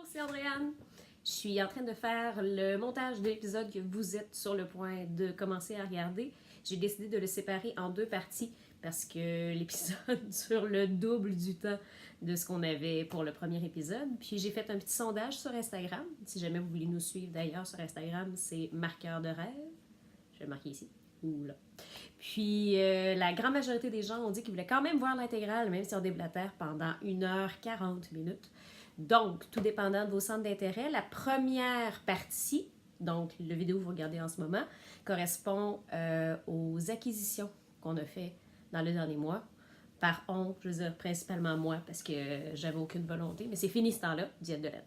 c'est Andréane. Je suis en train de faire le montage de l'épisode que vous êtes sur le point de commencer à regarder. J'ai décidé de le séparer en deux parties parce que l'épisode dure le double du temps de ce qu'on avait pour le premier épisode. Puis j'ai fait un petit sondage sur Instagram. Si jamais vous voulez nous suivre d'ailleurs sur Instagram, c'est Marqueur de rêve. Je vais le marquer ici ou là. Puis la grande majorité des gens ont dit qu'ils voulaient quand même voir l'intégrale, même si on déblatère pendant 1h40 minutes. Donc, tout dépendant de vos centres d'intérêt, la première partie, donc le vidéo que vous regardez en ce moment, correspond aux acquisitions qu'on a fait dans le dernier mois. Par on, je veux dire principalement moi, parce que j'avais aucune volonté, mais c'est fini ce temps-là, diète de laine.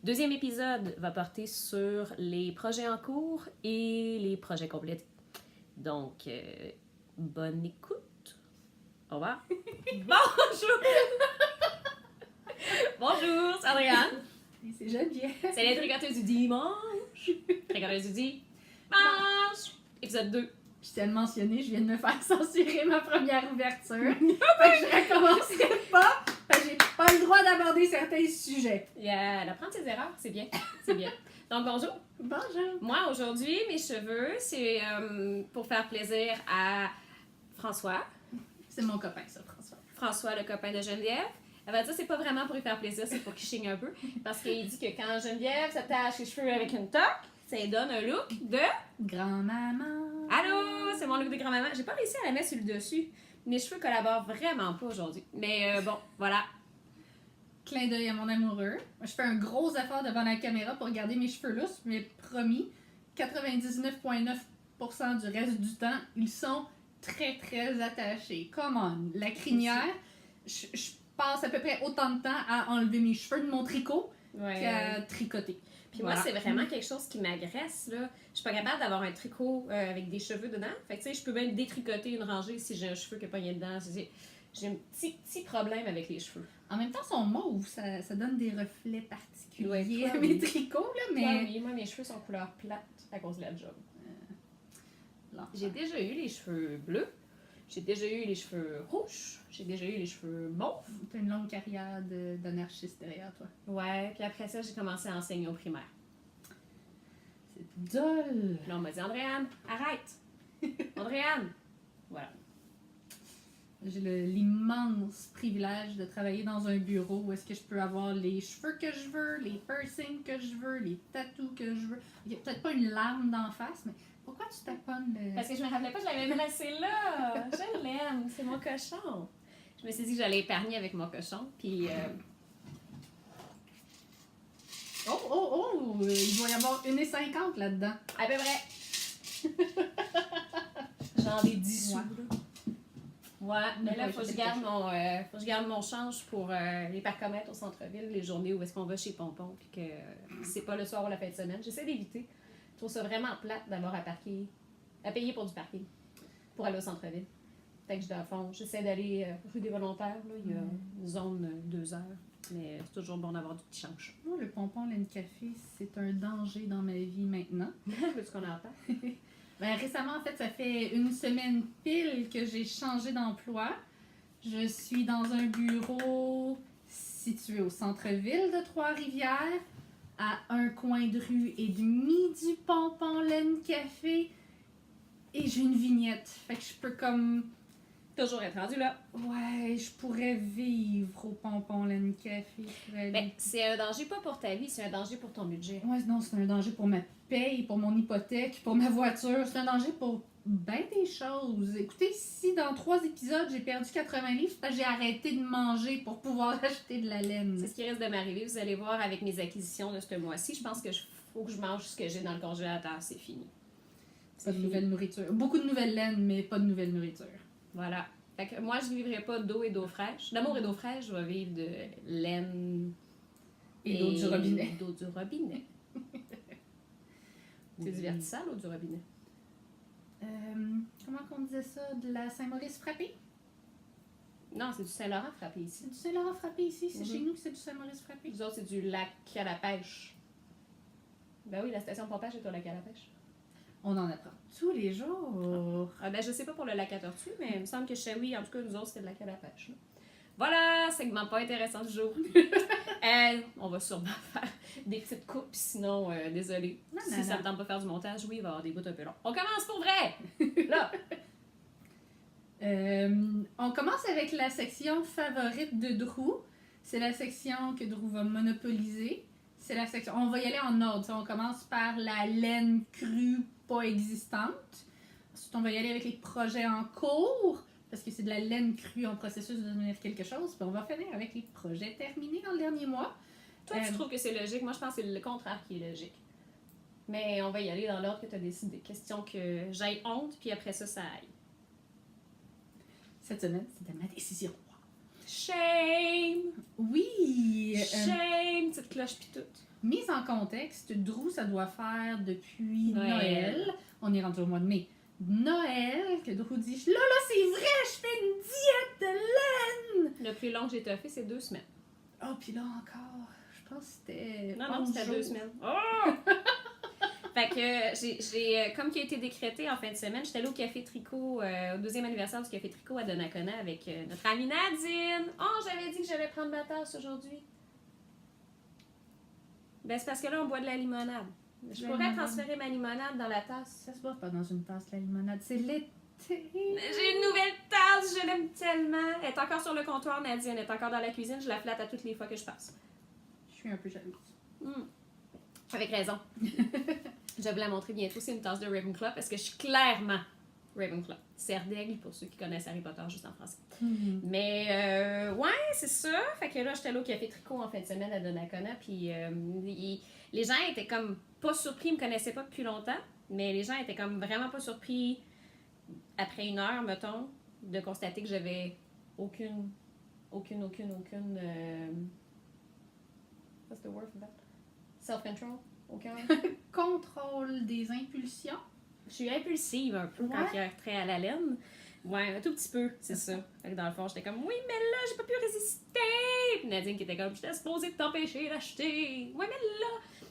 Deuxième épisode va porter sur les projets en cours et les projets complétés. Donc, bonne écoute. Au revoir. Bonjour! Bonjour, c'est Andréane. Et c'est Geneviève. C'est la tricoteuse du dimanche. Tricoteuse du dimanche. Épisode 2. Je tiens de mentionner, je viens de me faire censurer ma première ouverture. Fait que je recommencerai pas. Fait que j'ai pas le droit d'aborder certains sujets. Elle apprend de ses erreurs, c'est bien. C'est bien. Donc, bonjour. Bonjour. Moi, aujourd'hui, mes cheveux, c'est pour faire plaisir à François. C'est mon copain, ça, François. François, le copain de Geneviève. Elle va dire c'est pas vraiment pour lui faire plaisir, c'est pour qu'il chigne un peu. Parce qu'il dit que quand Geneviève s'attache les cheveux avec une toque, ça lui donne un look de... Grand-maman. Allô, c'est mon look de grand-maman. J'ai pas réussi à la mettre sur le dessus. Mes cheveux collaborent vraiment pas aujourd'hui. Mais bon, voilà. Clin d'œil à mon amoureux. Je fais un gros effort devant la caméra pour garder mes cheveux lousses, mais promis, 99,9% du reste du temps, ils sont très, très attachés. Come on. La crinière, je passe à peu près autant de temps à enlever mes cheveux de mon tricot qu'à tricoter. Puis voilà. moi, c'est vraiment quelque chose qui m'agresse, là. Je suis pas capable d'avoir un tricot avec des cheveux dedans. Fait que, tu sais, je peux même détricoter une rangée si j'ai un cheveu qui est pogné dedans. J'ai un petit problème avec les cheveux. En même temps, son mauve, ça donne des reflets particuliers Ouais, à toi, mes oui. tricots, là, mais... Ouais, oui, moi, mes cheveux sont couleur plate à cause de la job. J'ai déjà eu les cheveux bleus. J'ai déjà eu les cheveux rouges. J'ai déjà eu les cheveux mauves. T'as une longue carrière d'anarchiste derrière toi. Ouais, puis après ça, j'ai commencé à enseigner au primaire. C'est dole! Puis là, on m'a dit, Andréane, arrête! Andréane! Voilà. J'ai l'immense privilège de travailler dans un bureau où est-ce que je peux avoir les cheveux que je veux, les piercings que je veux, les tattoos que je veux. Il y a peut-être pas une larme d'en face, mais pourquoi tu taponnes le... Parce que je me rappelais pas que je l'avais placé là. Je l'aime, c'est mon cochon. Je me suis dit que j'allais épargner avec mon cochon, puis... Oh! Il doit y avoir 1,50 là-dedans. À peu près. Genre des 10 sous, Ouais. là. Ouais, mais là, faut que je garde mon change pour les parcomètres au centre-ville, les journées où est-ce qu'on va chez Pompon, puis que c'est pas le soir ou la fin de semaine. J'essaie d'éviter. Je trouve ça vraiment plate d'avoir à payer pour du parking, pour aller au centre-ville. Fait que dans le fond, j'essaie d'aller rue des Volontaires, là, il y a une zone 2 heures, mais c'est toujours bon d'avoir du petit change. Moi, le pompon laine café, c'est un danger dans ma vie maintenant. Veux-tu qu'on en parle? Ben, récemment, en fait, ça fait une semaine pile que j'ai changé d'emploi. Je suis dans un bureau situé au centre-ville de Trois-Rivières, à un coin de rue et demi du pompon laine café. Et j'ai une vignette. Fait que je peux comme... Toujours être rendu là. Ouais, je pourrais vivre au pompon laine café. Ben, c'est un danger pas pour ta vie, c'est un danger pour ton budget. Ouais, non, c'est un danger pour ma paye, pour mon hypothèque, pour ma voiture. C'est un danger pour ben des choses. Écoutez, si dans 3 épisodes, j'ai perdu 80 livres, c'est parce que j'ai arrêté de manger pour pouvoir acheter de la laine. C'est ce qui risque de m'arriver. Vous allez voir avec mes acquisitions de ce mois-ci. Je pense que faut que je mange ce que j'ai dans le congélateur. C'est fini. Pas de nouvelle nourriture. Beaucoup de nouvelles laines, mais pas de nouvelle nourriture. Voilà. Fait que moi, je ne vivrai pas d'eau et d'eau fraîche. D'amour et d'eau fraîche, je vais vivre de laine Et d'eau du robinet. D'eau du robinet. C'est divertissant, l'eau du robinet. Comment qu'on disait ça? De la Saint-Maurice frappée? Non, c'est du Saint-Laurent frappé ici. C'est du Saint-Laurent frappé ici? C'est chez nous que c'est du Saint-Maurice frappé? Nous autres, c'est du lac à la pêche. Ben oui, la station de pompage est au lac à la pêche. On en apprend tous les jours. Ah ben, je sais pas pour le lac à tortue, mais il me semble que chez oui, en tout cas, nous autres, c'était le lac à la pêche. Là. Voilà, segment pas intéressant du jour. On va sûrement faire des petites coupes, sinon, désolé. Si ça me tente pas de faire du montage, oui, il va y avoir des bouts un peu longs. On commence pour vrai! Là! On commence avec la section favorite de Drew. C'est la section que Drew va monopoliser. C'est la section... On va y aller en ordre. On commence par la laine crue pas existante. Ensuite, on va y aller avec les projets en cours, parce que c'est de la laine crue en processus de devenir quelque chose. Puis on va finir avec les projets terminés dans le dernier mois. Toi, tu trouves que c'est logique? Moi, je pense que c'est le contraire qui est logique. Mais on va y aller dans l'ordre que tu as décidé. Question que j'aille honte, puis après ça aille. Cette semaine, c'était ma décision. Shame! Oui! Shame! Petite cloche pis tout. Mise en contexte, Drew, ça doit faire depuis Noël. On est rendu au mois de mai. Noël, que Drew dit, là, c'est vrai, je fais une diète de laine! Le plus long que j'ai fait, c'est 2 semaines. Oh, puis là encore, je pense que c'était... Non, c'était 2 semaines. Oh! Fait que j'ai comme qui a été décrété en fin de semaine, j'étais allée au Café Tricot, au 2e anniversaire du Café Tricot à Donnacona avec notre amie Nadine. Oh, j'avais dit que j'allais prendre ma tasse aujourd'hui. Ben, c'est parce que là, on boit de la limonade. Je pourrais transférer ma limonade dans la tasse. Ça se boit pas dans une tasse, la limonade. C'est l'été. J'ai une nouvelle tasse, je l'aime tellement. Elle est encore sur le comptoir, Nadine. Elle est encore dans la cuisine, je la flatte à toutes les fois que je passe. Je suis un peu jalouse. Avec raison. Je vais vous la montrer bientôt. C'est une tasse de Ravenclaw parce que je suis clairement Ravenclaw. Serre d'aigle pour ceux qui connaissent Harry Potter juste en français. Mais ouais, c'est ça. Fait que là, j'étais allée au Café Tricot en fin de semaine à Donnacona. Puis les gens étaient comme pas surpris. Ils me connaissaient pas depuis longtemps. Mais les gens étaient comme vraiment pas surpris après 1 heure, mettons, de constater que j'avais aucune what's the word for that? Self-control? Aucun. Contrôle des impulsions. Je suis impulsive un peu quand il y a trait à la laine. Ouais, un tout petit peu, c'est ça. Fait que dans le fond, j'étais comme, oui, mais là, j'ai pas pu résister. Puis Nadine qui était comme, j'étais supposée de t'empêcher d'acheter. Ouais, mais là.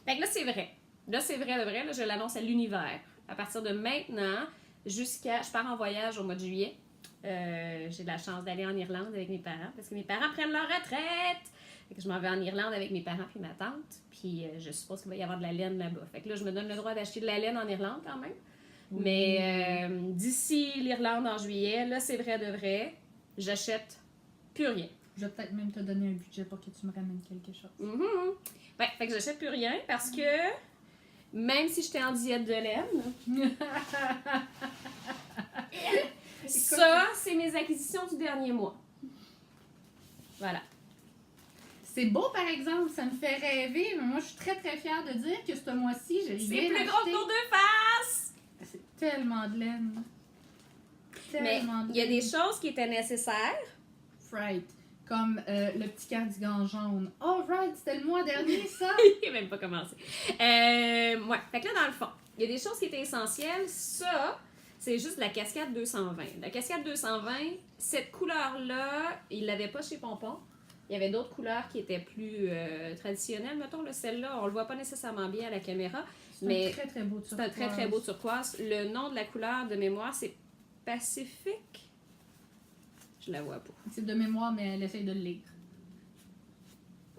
Fait que là, c'est vrai. Là, c'est vrai, de vrai. Là, je l'annonce à l'univers. À partir de maintenant, jusqu'à. Je pars en voyage au mois de juillet. J'ai de la chance d'aller en Irlande avec mes parents parce que mes parents prennent leur retraite. Fait que je m'en vais en Irlande avec mes parents puis ma tante. Puis je suppose qu'il va y avoir de la laine là-bas. Fait que là, je me donne le droit d'acheter de la laine en Irlande quand même. Oui. Mais d'ici l'Irlande en juillet, là, c'est vrai de vrai, j'achète plus rien. Je vais peut-être même te donner un budget pour que tu me ramènes quelque chose. Ouais, fait que j'achète plus rien parce que même si j'étais en diète de laine, ça, c'est mes acquisitions du dernier mois. Voilà. C'est beau, par exemple, ça me fait rêver, mais moi, je suis très, très fière de dire que ce mois-ci, j'ai C'est plus gros que nos 2 faces! C'est tellement de laine. Mais il y a des choses qui étaient nécessaires. Right. Comme le petit cardigan jaune. Oh, right, c'était le mois dernier, ça! Il n'a même pas commencé. Ouais, fait que là, dans le fond, il y a des choses qui étaient essentielles. Ça, c'est juste la cascade 220. La cascade 220, cette couleur-là, il ne l'avait pas chez Pompon. Il y avait d'autres couleurs qui étaient plus traditionnelles. Mettons, celle-là, on le voit pas nécessairement bien à la caméra. Mais un très, très beau turquoise. C'est un très, très beau turquoise. Le nom de la couleur de mémoire, c'est Pacifique. Je la vois pas. C'est de mémoire, mais elle essaye de le lire.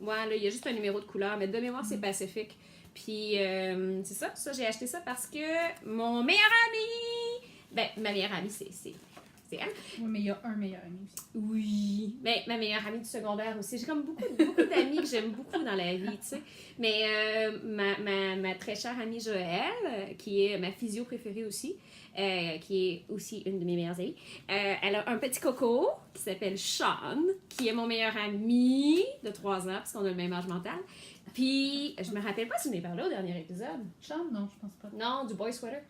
Ouais, là, il y a juste un numéro de couleur, mais de mémoire, c'est Pacifique. Puis, c'est ça. Ça, j'ai acheté ça parce que mon meilleur ami... Ben, ma meilleure amie, c'est elle. Oui, mais il y a un meilleur ami aussi. Oui. Mais ma meilleure amie du secondaire aussi. J'ai comme beaucoup d'amis que j'aime beaucoup dans la vie, tu sais. Mais ma très chère amie Joëlle, qui est ma physio préférée aussi, qui est aussi une de mes meilleures amies, elle a un petit coco qui s'appelle Sean, qui est mon meilleur ami de 3 ans, parce qu'on a le même âge mental. Puis, je me rappelle pas si on est parlé au dernier épisode. Sean, non, je pense pas. Non, du boy sweater.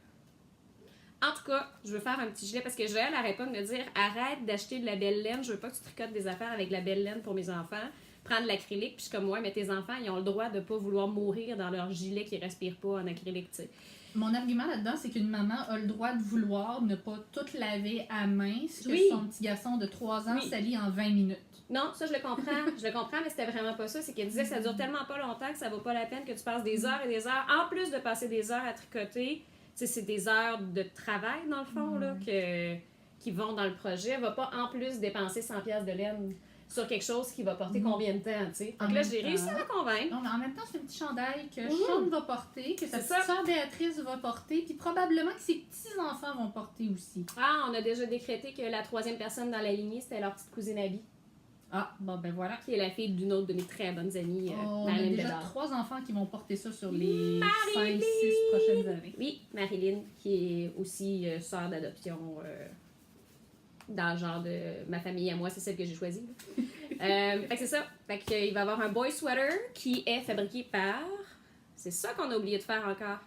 En tout cas, je veux faire un petit gilet parce que Joël n'arrête pas de me dire arrête d'acheter de la belle laine, je veux pas que tu tricotes des affaires avec de la belle laine pour mes enfants. Prends de l'acrylique, puis je suis comme ouais, mais tes enfants, ils ont le droit de pas vouloir mourir dans leur gilet qui respire pas en acrylique, tu sais. Mon argument là-dedans, c'est qu'une maman a le droit de vouloir ne pas tout laver à main si son petit garçon de 3 ans s'allie en 20 minutes. Non, ça je le comprends, mais c'était vraiment pas ça. C'est qu'elle disait que ça dure tellement pas longtemps que ça vaut pas la peine que tu passes des heures et des heures, en plus de passer des heures à tricoter. Tu sais, c'est des heures de travail, dans le fond, là, qui vont dans le projet. Elle va pas, en plus, dépenser 100$ de laine. sur quelque chose qui va porter combien de temps, tu sais. Donc là, j'ai réussi à la convaincre. Non, mais en même temps, c'est un petit chandail que Sean va porter, que sa C'est petite ça. sœur Béatrice va porter, puis probablement que ses petits-enfants vont porter aussi. Ah, on a déjà décrété que la troisième personne dans la lignée, c'était leur petite cousine Abby, Ah, bon, ben voilà. qui est la fille d'une autre de mes très bonnes amies, On a Marilyn déjà Bédard. 3 enfants qui vont porter ça sur les Marilyn! 5-6 prochaines années. Oui, Marilyn, qui est aussi sœur d'adoption dans le genre de ma famille à moi, c'est celle que j'ai choisie. Fait que c'est ça. Fait qu'il va y avoir un boy sweater qui est fabriqué par... C'est ça qu'on a oublié de faire encore.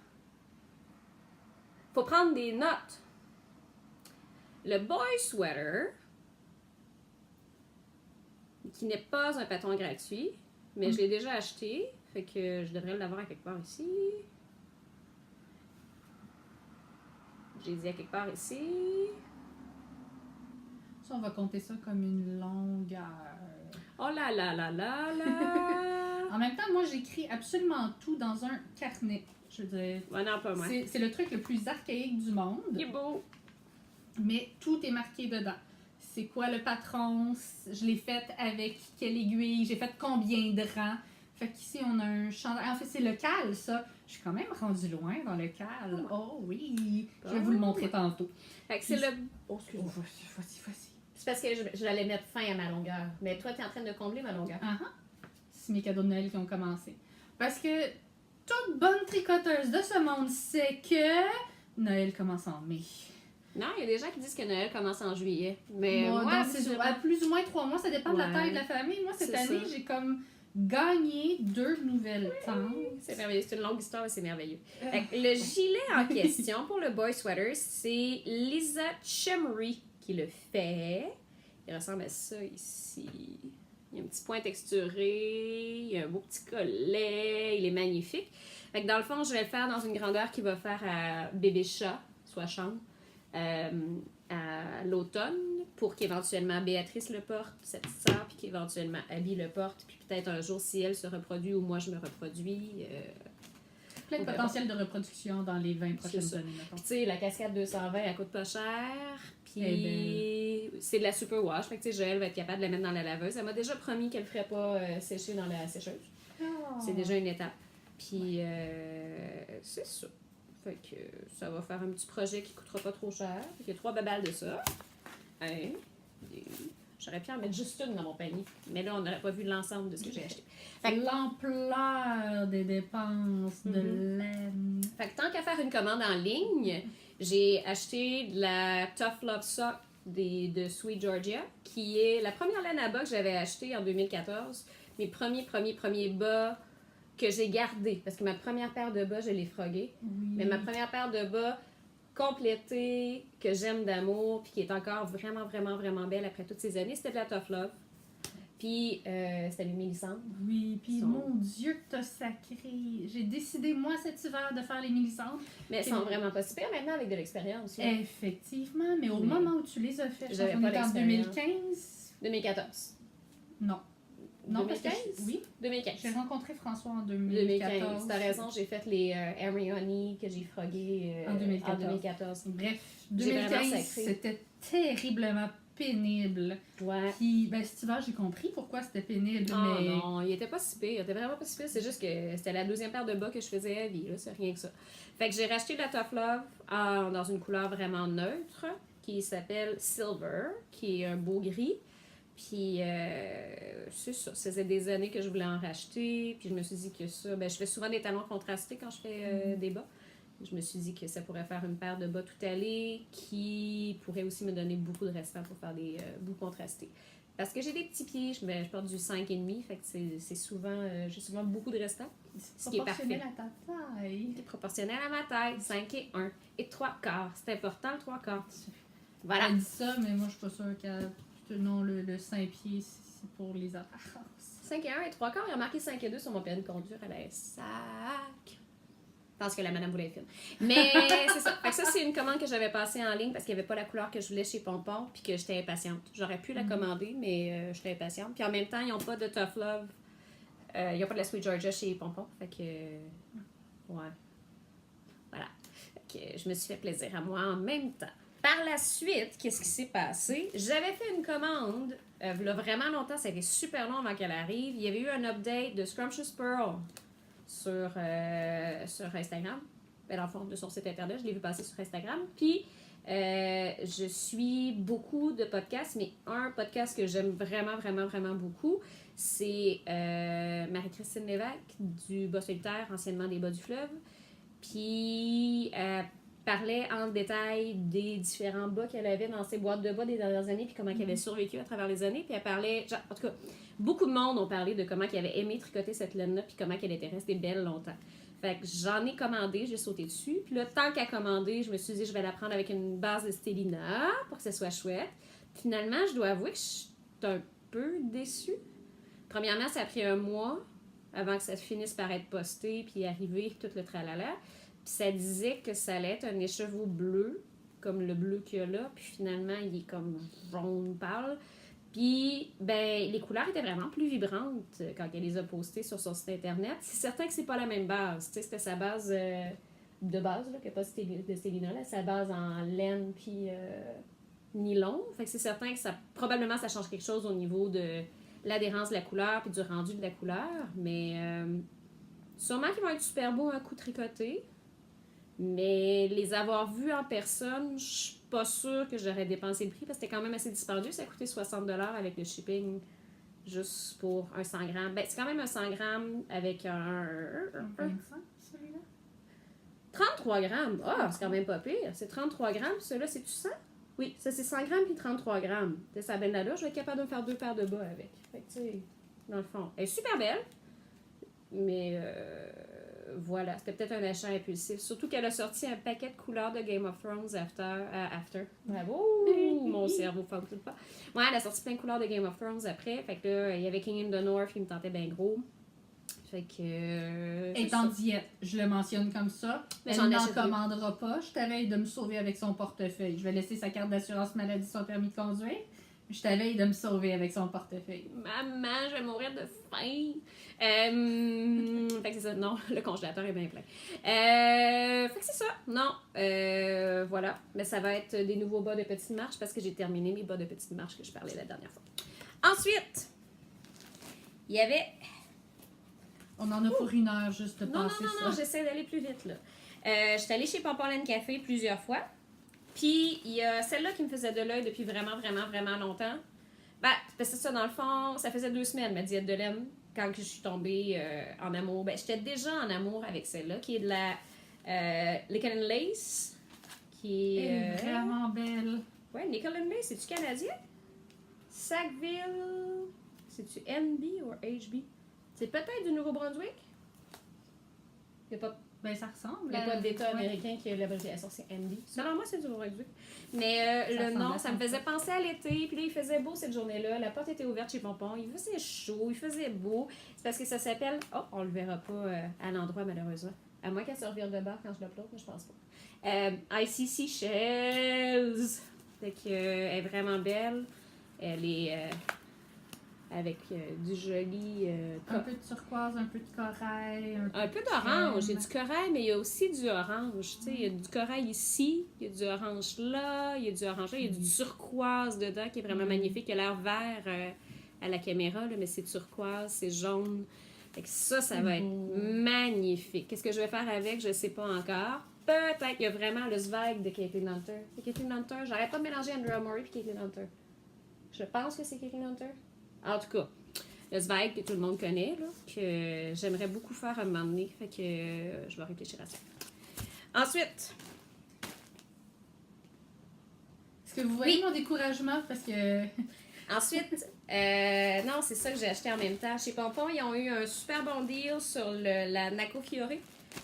Faut prendre des notes. Le boy sweater, qui n'est pas un paton gratuit, mais je l'ai déjà acheté, fait que je devrais l'avoir à quelque part ici. J'ai dit à quelque part ici. Ça, on va compter ça comme une longueur. Oh là là là là là! En même temps, moi, j'écris absolument tout dans un carnet. Je veux dire, Ouais, non, pas moi. c'est le truc le plus archaïque du monde, Il est beau! mais tout est marqué dedans. C'est quoi le patron? Je l'ai fait avec quelle aiguille? J'ai fait combien de rangs? Fait qu'ici, on a un chandail. En fait, c'est le cal, ça. Je suis quand même rendue loin dans le cal. Oh oui! Je vais vous le montrer tantôt. Fait que c'est le... Oh, excuse-moi. Vas-y. C'est parce que j'allais mettre fin à ma longueur. Mais toi, t'es en train de combler ma longueur. Ah ah. C'est mes cadeaux de Noël qui ont commencé. Parce que toute bonne tricoteuse de ce monde sait que Noël commence en mai. Non, il y a des gens qui disent que Noël commence en juillet. Mais Moi, moi, dans à plus ou moins 3 mois, ça dépend de la Ouais. taille de la famille. Moi, cette C'est année, ça. j'ai comme gagné 2 nouvelles tantes. c'est merveilleux. C'est une longue histoire, mais c'est merveilleux. Fait que le gilet en question pour le boy sweater, c'est Lisa Chemery qui le fait. Il ressemble à ça ici. Il y a un petit point texturé, il y a un beau petit collet, il est magnifique. Fait que dans le fond, je vais le faire dans une grandeur qui va faire à bébé chat, soit chambre, à l'automne, pour qu'éventuellement Béatrice le porte, sa petite sœur, puis qu'éventuellement Abby le porte, puis peut-être un jour, si elle se reproduit ou moi je me reproduis. Plein de potentiel de reproduction dans les 20 prochaines ça. années, mettons. Puis tu sais, la cascade 220, elle coûte pas cher. Puis c'est de la superwash. Fait que tu sais, Joël va être capable de la mettre dans la laveuse. Elle m'a déjà promis qu'elle ne ferait pas sécher dans la sécheuse. C'est déjà une étape. Puis c'est ça. Fait que ça va faire un petit projet qui coûtera pas trop cher. Fait qu'il y a 3 babales de ça. Hein? J'aurais pu en mettre juste une dans mon panier. Mais là, on n'aurait pas vu l'ensemble de ce que j'ai acheté. Fait que L'ampleur des dépenses de laine. Fait que tant qu'à faire une commande en ligne, j'ai acheté de la Tough Love Sock de Sweet Georgia, qui est la première laine à bas que j'avais achetée en 2014. Mes premiers bas que j'ai gardés. Parce que ma première paire de bas, je l'ai froguée. Oui. Mais ma première paire de bas complétée, que j'aime d'amour, puis qui est encore vraiment, vraiment, vraiment belle après toutes ces années, c'était de la Tough Love. Puis c'était le Mélissandre. Oui, puis Sont- mon Dieu que t'as sacré. J'ai décidé, moi, cet hiver, de faire les Mélisandres. Mais elles sont vraiment pas super maintenant avec de l'expérience. là. Effectivement, mais au Oui. moment où tu les as faites, je pense J'avais qu'on pas est en l'expérience. 2015. 2014. Non. Non, parce que 2015? oui, 2015. j'ai rencontré François en 2015. 2014. T'as raison, j'ai fait les Ariani que j'ai frogués En 2014. 2014. Bref, J'ai vraiment 2015, sacré. c'était terriblement pénible. Ouais. Puis, ben, cet hiver, j'ai compris pourquoi c'était pénible, Oh mais... non, il était pas si pire. Il était vraiment pas si pire. C'est juste que c'était la deuxième paire de bas que je faisais à vie. Là. C'est rien que ça. Fait que j'ai racheté la Tough Love dans une couleur vraiment neutre qui s'appelle Silver, qui est un beau gris. Puis c'est ça. Ça faisait des années que je voulais en racheter. Puis je me suis dit que ça... Ben, je fais souvent des talons contrastés quand je fais des bas. Je me suis dit que ça pourrait faire une paire de bas tout allés qui pourrait aussi me donner beaucoup de restant pour faire des bouts contrastés. Parce que j'ai des petits pieds, je porte du 5,5, fait que c'est souvent, j'ai souvent beaucoup de restant. Ce qui est parfait. Proportionnel à ta taille. C'est proportionnel à ma taille, 5 et 1 et 3 quarts. C'est important le 3 quarts. Voilà. Elle dit ça, mais moi, je suis pas sûre que non, le 5 pieds, c'est pour les apparences. 5 et 1 et 3 quarts, il y a marqué 5 et 2 sur mon permis de conduire à la SAC. Je pense que la madame voulait être fine. Mais c'est ça. Fait que ça, c'est une commande que j'avais passée en ligne parce qu'il n'y avait pas la couleur que je voulais chez Pompon puis que j'étais impatiente. J'aurais pu la commander, mais j'étais impatiente. Puis en même temps, ils n'ont pas de Tough Love. Ils n'ont pas de la Sweet Georgia chez Pompon. Fait que... ouais. Voilà. Fait que je me suis fait plaisir à moi en même temps. Par la suite, qu'est-ce qui s'est passé? J'avais fait une commande V'là vraiment longtemps, ça a été super long avant qu'elle arrive. Il y avait eu un update de Scrumptious Pearl sur Instagram. Ben, dans le fond, de son site internet, je l'ai vu passer sur Instagram. Puis, je suis beaucoup de podcasts, mais un podcast que j'aime vraiment, vraiment, vraiment beaucoup, c'est Marie-Christine Lévesque du Bas Solitaire, anciennement des Bas du Fleuve. Puis, parlait en détail des différents bas qu'elle avait dans ses boîtes de bas des dernières années, puis comment elle avait survécu à travers les années. Puis elle parlait, genre, en tout cas, beaucoup de monde ont parlé de comment elle avait aimé tricoter cette laine-là, puis comment elle était restée belle longtemps. Fait que j'en ai commandé, j'ai sauté dessus. Puis là, tant qu'à commander, je me suis dit, je vais la prendre avec une base de Stellina pour que ça soit chouette. Finalement, je dois avouer que je suis un peu déçue. Premièrement, ça a pris un mois avant que ça finisse par être posté, puis arriver, tout le tralala. Puis ça disait que ça allait être un écheveau bleu, comme le bleu qu'il y a là. Puis finalement, il est comme jaune pâle. Puis, ben, les couleurs étaient vraiment plus vibrantes quand elle les a postées sur son site internet. C'est certain que c'est pas la même base. Tu sais, c'était sa base de base, là, qui n'est pas de Stellina, là, sa base en laine puis nylon. Fait que c'est certain que probablement ça change quelque chose au niveau de l'adhérence de la couleur puis du rendu de la couleur. Mais sûrement qu'ils vont être super beaux un coup tricoté. Mais les avoir vus en personne, je suis pas sûre que j'aurais dépensé le prix parce que c'était quand même assez dispendieux. Ça a coûté 60$ avec le shipping juste pour un 100 grammes. Ben, c'est quand même un 100 grammes avec un 25, celui-là? 33 grammes. Ah, c'est quand même pas pire. C'est 33 grammes. Celui-là, c'est-tu 100? Oui, ça c'est 100 grammes puis 33 grammes. C'est ça, ben là, je vais être capable de me faire 2 paires de bas avec. Fait que, tu sais, dans le fond, elle est super belle. Mais voilà, c'était peut-être un achat impulsif. Surtout qu'elle a sorti un paquet de couleurs de Game of Thrones after. Bravo! Mon cerveau ne fonctionne pas. Ouais, elle a sorti plein de couleurs de Game of Thrones après. Fait que là, il y avait King in the North qui me tentait bien gros. Fait que. Elle est en diète, je le mentionne comme ça. Mais elle n'en commandera pas. Je t'avais de me sauver avec son portefeuille. Je vais laisser sa carte d'assurance maladie, son permis de conduire. Je t'avais de me sauver avec son portefeuille. Maman, je vais mourir de faim. Fait que c'est ça. Non, le congélateur est bien plein. Fait que c'est ça. Non. Voilà. Mais ça va être des nouveaux bas de petite marche parce que j'ai terminé mes bas de petite marche que je parlais la dernière fois. Ensuite, il y avait. On en a pour une heure juste de passer ça. Non, j'essaie d'aller plus vite là. Je suis allée chez Pomponlaine Café plusieurs fois. Puis, il y a celle-là qui me faisait de l'œil depuis vraiment, vraiment, vraiment longtemps. Ben, c'est ça, dans le fond, ça faisait 2 semaines, ma diète de laine, quand je suis tombée en amour. Ben, j'étais déjà en amour avec celle-là, qui est de la Nickel & Lace, qui est... Elle est vraiment belle. Ouais, Nickel & Lace, c'est-tu canadien? Sackville, c'est-tu NB ou HB? C'est peut-être du Nouveau-Brunswick? Il n'y a pas... Ben, ça ressemble. Il n'y a pas d'État américain qui a l'abréviation, c'est NB. Selon moi, c'est du Nouveau-Brunswick. Mais le nom, ça me faisait penser à l'été. Puis là, il faisait beau cette journée-là. La porte était ouverte chez Pompon. Il faisait chaud, il faisait beau. C'est parce que ça s'appelle... Oh, on le verra pas à l'endroit, malheureusement. À moins qu'elle se revire de bord quand je l'upload, mais je pense pas. ICC Shells. Fait que, elle est vraiment belle. Elle est... avec du joli... un peu de turquoise, un peu de corail. Un peu d'orange. Il y a du corail, mais il y a aussi du orange. Tu sais, il y a du corail ici, il y a du orange là, il y a du orange là, il y a du turquoise dedans qui est vraiment magnifique. Il a l'air vert à la caméra, là, mais c'est turquoise, c'est jaune. Fait que ça va être magnifique. Qu'est-ce que je vais faire avec? Je ne sais pas encore. Peut-être qu'il y a vraiment le Zweig de Caitlin Hunter. C'est Caitlin Hunter. J'arrête pas de mélanger Andrea Murray et Caitlin Hunter. Je pense que c'est Caitlin Hunter. En tout cas, le Zweig que tout le monde connaît, là, que j'aimerais beaucoup faire un moment donné. Fait que je vais réfléchir à ça. Ensuite. Est-ce que vous voyez mon découragement? Parce que... Ensuite, non, c'est ça que j'ai acheté en même temps. Chez Pompon, ils ont eu un super bon deal sur la Naco Fiore,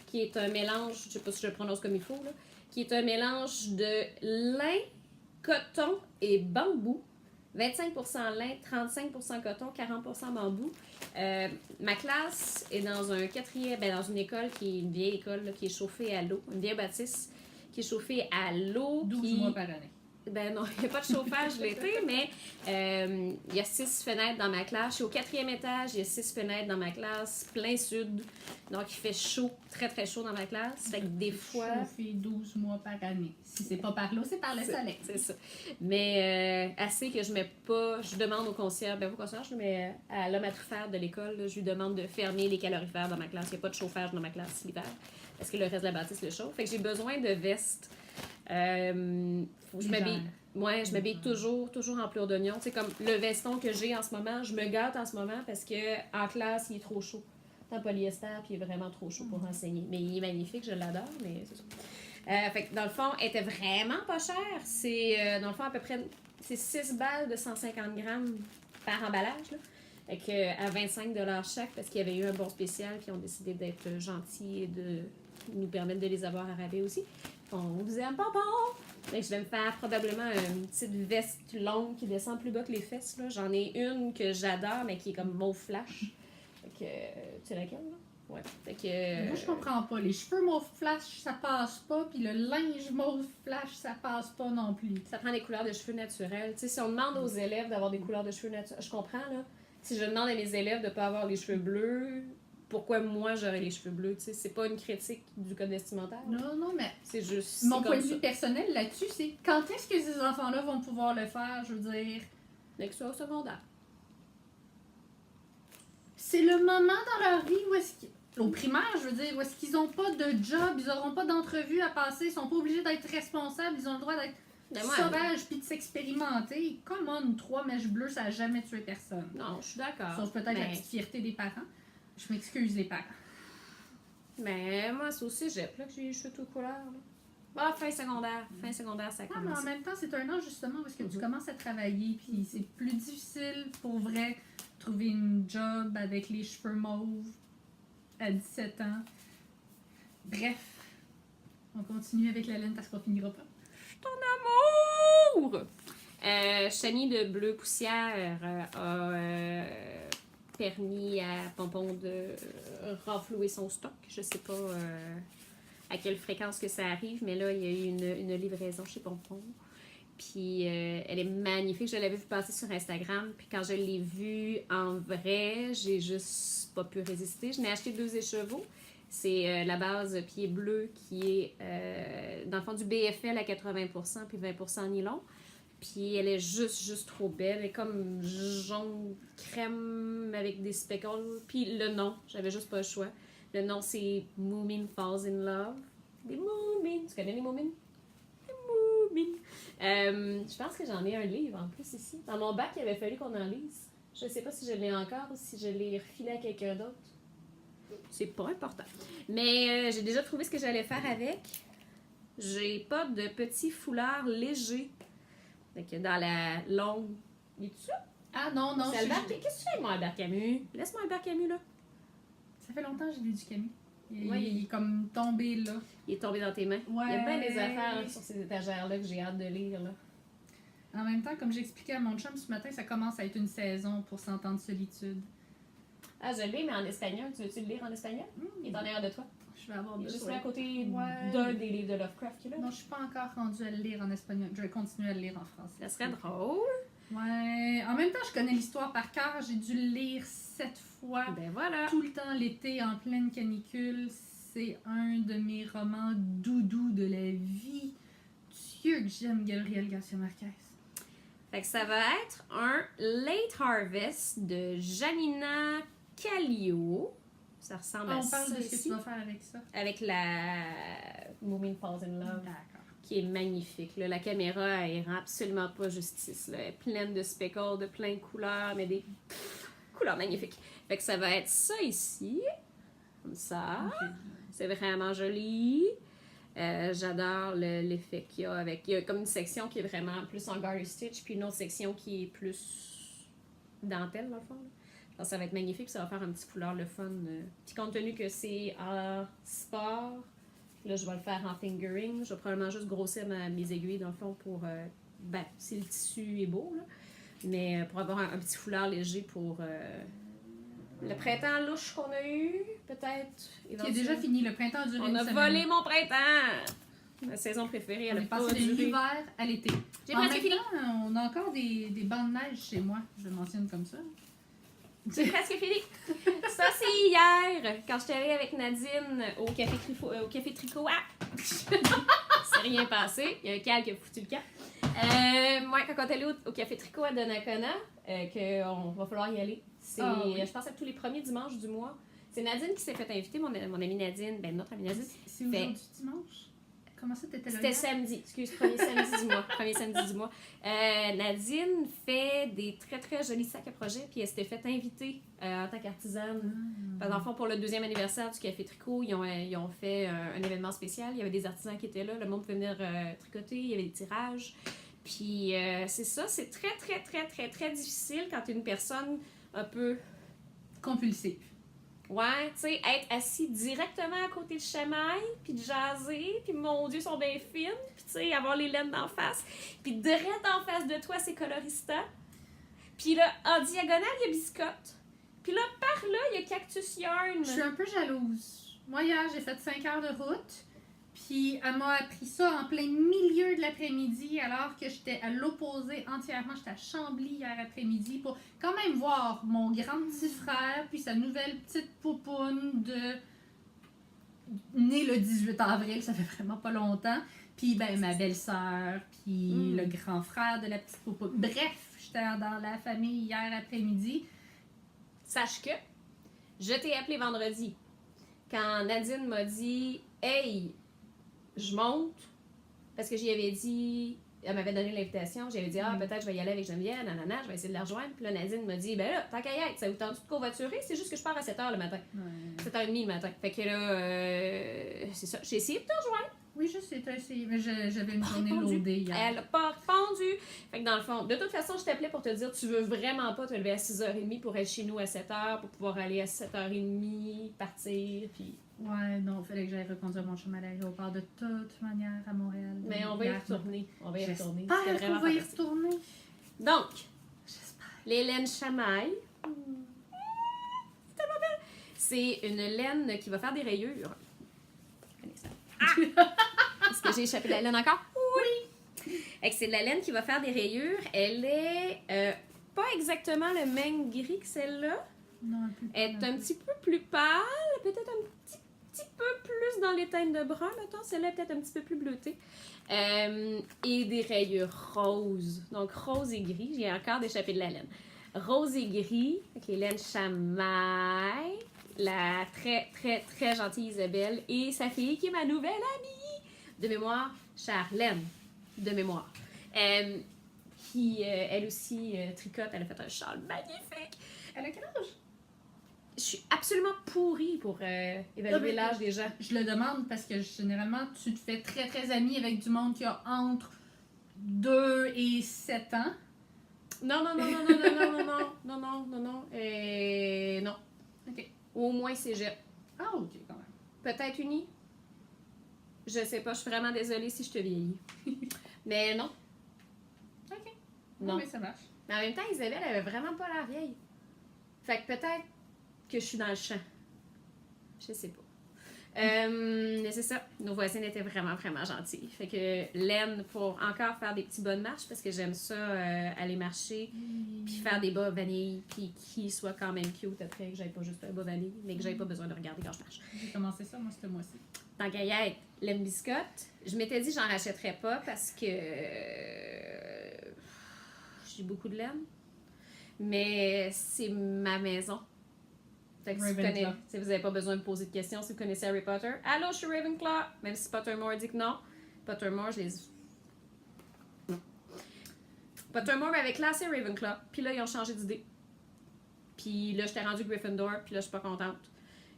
qui est un mélange, je ne sais pas si je le prononce comme il faut, là, qui est un mélange de lin, coton et bambou. 25% lin, 35% coton, 40% bambou. Ma classe est dans dans une école qui est une vieille école là, qui est chauffée à l'eau, une vieille bâtisse qui est chauffée à l'eau. 12 mois par année. Ben non, il n'y a pas de chauffage l'été, mais il y a 6 fenêtres dans ma classe. Je suis au 4e étage, il y a 6 fenêtres dans ma classe, plein sud. Donc, il fait chaud, très très chaud dans ma classe. Fait que des fois... Chauffer 12 mois par année. Si c'est pas par l'eau, c'est par le soleil. C'est ça. Mais assez que je mets pas... Je demande au concierge, ben pas au concierge, mais à l'homme à tout faire de l'école, là, je lui demande de fermer les calorifères dans ma classe. Il n'y a pas de chauffage dans ma classe l'hiver, parce que le reste de la bâtisse le chauffe. Fait que j'ai besoin de vestes. Faut que je m'habille. Ouais, je m'habille toujours en pleurs d'oignon. C'est comme le veston que j'ai en ce moment, je me gâte en ce moment parce que en classe, il est trop chaud. C'est en polyester, puis il est vraiment trop chaud pour enseigner. Mais il est magnifique, je l'adore, mais c'est ça. Fait que dans le fond, elle était vraiment pas chère. C'est dans le fond à peu près c'est 6 balles de 150 grammes par emballage. Là. Fait que, à 25 $ chaque parce qu'il y avait eu un bon spécial, puis ils ont décidé d'être gentils et de nous permettre de les avoir à rabais aussi. On vous aime pas bon! Fait que je vais me faire probablement une petite veste longue qui descend plus bas que les fesses. Là. J'en ai une que j'adore, mais qui est comme mauve flash. Fait que, tu sais laquelle, là? Ouais. Fait que... Moi, je comprends pas. Les cheveux mauve flash, ça passe pas. Puis le linge mauve flash, ça passe pas non plus. Ça prend des couleurs de cheveux naturelles. Tu sais, si on demande aux élèves d'avoir des couleurs de cheveux naturelles, je comprends, là. Si je demande à mes élèves de pas avoir les cheveux bleus, pourquoi moi j'aurais les cheveux bleus? Tu sais, c'est pas une critique du code vestimentaire. Non, mais c'est juste... mon point de vue personnel là-dessus, c'est quand est-ce que ces enfants-là vont pouvoir le faire? Je veux dire... Dès que soit au secondaire. C'est le moment dans leur vie où est-ce qu'ils... Au primaire, je veux dire, où est-ce qu'ils n'ont pas de job, ils n'auront pas d'entrevue à passer, ils sont pas obligés d'être responsables, ils ont le droit d'être sauvages puis de s'expérimenter. Come on, 3 mèches bleues, ça n'a jamais tué personne. Non, je suis d'accord. Sauf peut-être la petite fierté des parents. Je m'excuse, les parents. Mais moi, c'est aussi cégep, là, que j'ai les cheveux tout couleur. Bah, fin secondaire. Fin secondaire, ça Mais commence. en même temps, c'est un âge justement où est-ce que tu commences à travailler, puis c'est plus difficile pour vrai trouver une job avec les cheveux mauves à 17 ans. Bref, on continue avec la laine parce qu'on finira pas. Ton amour! Chani de Bleu Poussière a permis à Pompon de renflouer son stock. Je sais pas à quelle fréquence que ça arrive, mais là, il y a eu une livraison chez Pompon. Puis elle est magnifique. Je l'avais vue passer sur Instagram. Puis quand je l'ai vue en vrai, j'ai juste pas pu résister. Je n'ai acheté 2 écheveaux. C'est la base pied bleu qui est dans le fond du BFL à 80% puis 20% nylon. Puis elle est juste trop belle. Elle est comme jaune crème avec des speckles. Puis le nom, j'avais juste pas le choix. Le nom, c'est Moomin Falls in Love. Des Moomin. Tu connais les Moomin? Des Moomin. Je pense que j'en ai un livre en plus ici. Dans mon bac, il avait fallu qu'on en lise. Je sais pas si je l'ai encore ou si je l'ai refilé à quelqu'un d'autre. C'est pas important. Mais j'ai déjà trouvé ce que j'allais faire avec. J'ai pas de petit foulard léger. Donc, dans la longue. Es-tu ça? Ah non, C'est Albert... Qu'est-ce que tu fais avec mon Albert Camus? Laisse-moi Albert Camus, là. Ça fait longtemps que j'ai lu du Camus. Il Ouais, est comme tombé là. Il est tombé dans tes mains. Ouais. Il y a bien des affaires sur ces étagères-là que j'ai hâte de lire, là. En même temps, comme j'expliquais à mon chum ce matin, ça commence à être une saison pour 100 ans de solitude. Ah, je l'ai, mais en espagnol. Tu veux-tu le lire en espagnol? Il est en arrière de toi. Je vais avoir Il est juste besoin. à côté Ouais. d'un des livres de Lovecraft qu'il a. Non, je suis pas encore rendue à le lire en espagnol. Je vais continuer à le lire en français. Ça serait drôle. Ouais. En même temps, je connais l'histoire par cœur. J'ai dû le lire 7 fois. Ben voilà. Tout le temps l'été, en pleine canicule. C'est un de mes romans doudous de la vie. Dieu que j'aime Gabriel Garcia Marquez. Fait que ça va être un Late Harvest de Janina Kallio. Ça ressemble à On ça parle de ce que ici. tu vas faire avec ça. Avec la Moomin Falls in Love. D'accord. Qui est magnifique. Là. La caméra, elle rend absolument pas justice. Là. Elle est pleine de speckles, de plein de couleurs, mais des couleurs magnifiques. Fait que ça va être ça ici. Comme ça. Okay. C'est vraiment joli. J'adore l'effet qu'il y a avec... Il y a comme une section qui est vraiment plus en garter stitch, puis une autre section qui est plus dentelle, dans le fond. Là. Je pense que ça va être magnifique, puis ça va faire un petit foulard le fun. Puis compte tenu que c'est en sport, là, je vais le faire en fingering. Je vais probablement juste grossir mes aiguilles, dans le fond, pour... ben, si le tissu est beau, là. Mais pour avoir un petit foulard léger pour... le printemps louche qu'on a eu, peut-être. Qui est déjà fini, le printemps a duré On une a semaine. volé mon printemps! Ma saison préférée, elle On a est pas passé de duré. l'hiver à l'été. J'ai En presque même fini. temps, on a encore des bancs de neige chez moi. Je le mentionne comme ça. J'ai presque fini. Ça, c'est hier, quand j'étais allée avec Nadine au café Tricot. Ah! C'est rien passé. Il y a un Cal qui a foutu le camp. Moi, quand on est allé au café Tricot à Donnacona, qu'on va falloir y aller, c'est, je pense, à tous les premiers dimanches du mois. C'est Nadine qui s'est fait inviter, mon amie Nadine, notre amie Nadine. C'est aujourd'hui dimanche? Comment ça, t'étais là? C'était samedi, excuse, premier samedi du mois. Premier samedi du mois. Nadine fait des très très jolis sacs à projet, puis elle s'était fait inviter en tant qu'artisane. Dans le fond, pour le 2e anniversaire du Café Tricot, ils ont fait un événement spécial. Il y avait des artisans qui étaient là, le monde pouvait venir tricoter, il y avait des tirages. Puis c'est ça, c'est très très très très très difficile quand tu es une personne un peu Compulsif. ouais, tu sais, être assis directement à côté de Chamaille, puis de jaser, puis mon Dieu, ils sont bien fines, puis tu sais, avoir les laines d'en face, puis direct en face de toi, c'est coloristant. Puis là, en diagonale, il y a Biscotte. Puis là, par là, il y a Cactus Yarn. Je suis un peu jalouse. Moi, hier, j'ai fait 5 heures de route. Puis, elle m'a appris ça en plein milieu de l'après-midi, alors que j'étais à l'opposé entièrement. J'étais à Chambly hier après-midi pour quand même voir mon grand petit frère, puis sa nouvelle petite poupoune née le 18 avril, ça fait vraiment pas longtemps. Puis, ben, ma belle-sœur, puis le grand frère de la petite poupoune. Bref, j'étais dans la famille hier après-midi. Sache que je t'ai appelé vendredi, quand Nadine m'a dit « Hey, je monte », parce que j'y avais dit, elle m'avait donné l'invitation, j'avais dit « Ah, peut-être je vais y aller avec Geneviève, nanana, je vais essayer de la rejoindre ». Puis là, Nadine m'a dit « Ben là, tant qu'à y être, ça vous tente de covoiturer? C'est juste que je pars à 7h le matin. Ouais. 7h30 le matin. » Fait que là, c'est ça, j'ai essayé de te rejoindre. Oui, je sais, t'as essayé, mais j'avais une journée répondu. loadée hier. Elle a pas répondu. Fait que dans le fond, de toute façon, je t'appelais pour te dire, tu veux vraiment pas te lever à 6h30 pour être chez nous à 7h, pour pouvoir aller à 7h30, partir, puis... Ouais, non, il fallait que j'aille reconduire mon chemin à l'aéroport de toute manière à Montréal. Mais on va y retourner. On va y retourner. C'était J'espère qu'on va y retourner. Donc, J'espère. les laines Chamaille. C'est tellement belle. C'est une laine qui va faire des rayures. Est-ce que j'ai échappé de la laine encore? Oui! Fait que c'est de la laine qui va faire des rayures. Elle est pas exactement le même gris que celle-là. Non, un peu. Elle est un petit peu plus pâle, peut-être un petit peu plus dans les teintes de brun, mettons. Celle-là est peut-être un petit peu plus bleutée. Et des rayures roses. Donc, rose et gris. J'ai encore échappé de la laine. Rose et gris, avec les laines Chamaille. La très, très, très gentille Isabelle et sa fille qui est ma nouvelle amie de mémoire, Charlène, de mémoire. Qui, elle aussi, tricote. Elle a fait un châle magnifique. Elle a quel âge? Je suis absolument pourrie pour évaluer l'âge des gens. Je le demande parce que généralement, tu te fais très, très ami avec du monde qui a entre 2 et 7 ans. Non. Non. OK. Au moins cégep. Ah, OK, quand même. Peut-être uni. Je sais pas, je suis vraiment désolée si je te vieillis. Mais non. OK. Non. Mais ça marche. Mais en même temps, Isabelle, elle avait vraiment pas l'air vieille. Fait que peut-être que je suis dans le champ. Je sais pas. Mais c'est ça. Nos voisines étaient vraiment, vraiment gentilles. Fait que laine pour encore faire des petits bonnes marches parce que j'aime ça aller marcher puis faire des bas vanille puis qui soit quand même cute après que j'aille pas juste un bas vanille mais que j'aille pas besoin de regarder quand je marche. J'ai commencé ça, moi, ce mois-ci. Tant qu'à y être, laine biscotte, je m'étais dit j'en rachèterais pas parce que j'ai beaucoup de laine. Mais c'est ma maison. Fait que si vous n'avez pas besoin de poser de questions, si vous connaissez Harry Potter, allô, je suis Ravenclaw! Même si Pottermore dit que non. Pottermore, je les... Non. Pottermore avait classé Ravenclaw, puis là, ils ont changé d'idée. Puis là, j'étais rendue Gryffindor, puis là, je suis pas contente.